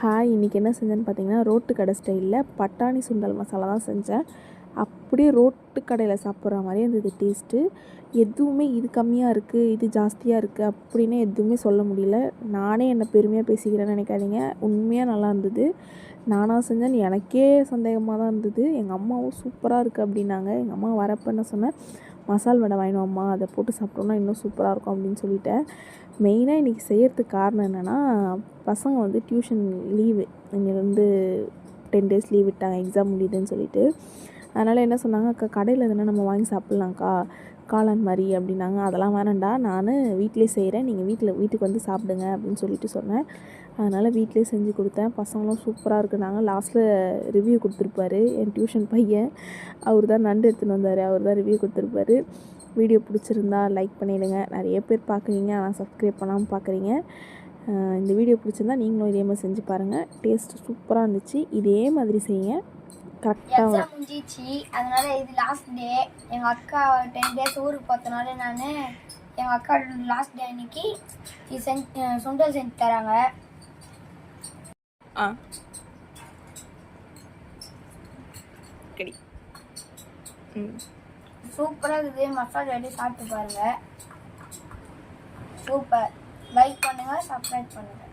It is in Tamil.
ஹாய், இன்றைக்கி என்ன செஞ்சேன்னு பார்த்தீங்கன்னா, ரோட்டு கடை ஸ்டைலில் பட்டாணி சுண்டல் மசாலா தான் செஞ்சேன். அப்படியே ரோட்டு கடையில் சாப்பிட்ற மாதிரியே இருந்தது டேஸ்ட்டு. எதுவுமே இது கம்மியாக இருக்குது, இது ஜாஸ்தியாக இருக்குது அப்படின்னு எதுவுமே சொல்ல முடியல. நானே என்னை பெருமையாக பேசிக்கிறேன்னு நினைக்காதீங்க. உண்மையாக நல்லா இருந்தது. நானாக செஞ்சேன்னு எனக்கே சந்தேகமாக தான் இருந்தது. எங்கள் அம்மாவும் சூப்பராக இருக்குது அப்படின்னாங்க. எங்கள் அம்மா வரப்போ என்ன சொன்னேன், மசால் வடை வாங்கினோம் அம்மா, அதை போட்டு சாப்பிட்டோன்னா இன்னும் சூப்பராக இருக்கும் அப்படின்னு சொல்லிட்டேன். மெயினாக இன்றைக்கி செய்கிறதுக்கு காரணம் என்னென்னா, பசங்க வந்து டியூஷன் லீவு, இங்கேருந்து 10 டேஸ் லீவ் விட்டாங்க, எக்ஸாம் முடியுதுன்னு சொல்லிட்டு. அதனால் என்ன சொன்னாங்க, அக்கா கடையில் எதுனா நம்ம வாங்கி சாப்பிட்லாங்க்கா, காளான் மாதிரி அப்படின்னாங்க. அதெல்லாம் வேணாண்டா, நான் வீட்டிலே செய்கிறேன், நீங்கள் வீட்டுக்கு வந்து சாப்பிடுங்க அப்படின்னு சொல்லிட்டு சொன்னேன். அதனால் வீட்டிலே செஞ்சு கொடுத்தேன். பசங்களும் சூப்பராக இருக்குனாங்க. லாஸ்ட்டில் ரிவ்யூ கொடுத்துருப்பாரு என் டியூஷன் பையன். அவர் தான் நண்டு எடுத்துன்னு வந்தார், அவர் தான் ரிவ்யூ கொடுத்துருப்பாரு. வீடியோ பிடிச்சிருந்தா லைக் பண்ணிவிடுங்க. நிறைய பேர் பார்க்குறீங்க, ஆனால் சப்ஸ்கிரைப் பண்ணாமல் பார்க்குறீங்க. இந்த வீடியோ பிடிச்சிருந்தா நீங்களும் இதே மாதிரி செஞ்சு பாருங்கள். டேஸ்ட்டு சூப்பராக இருந்துச்சு. இதே மாதிரி செய்யுங்க, கரெக்டாக முடிஞ்சிச்சு. அதனால் இது லாஸ்ட் டே. எங்கள் அக்கா 10 டேஸ் ஊருக்கு பார்த்தனால நான் எங்கள் அக்கா லாஸ்ட் டே அன்னைக்கு சுண்டல் செஞ்சு தராங்க. சூப்பராக இருக்குது. மசாலா ரெடி சாப்பிட்டு பாருங்கள். சூப்பர். லைக் பண்ணுங்கள், சப்ஸ்கிரைப் பண்ணுங்கள்.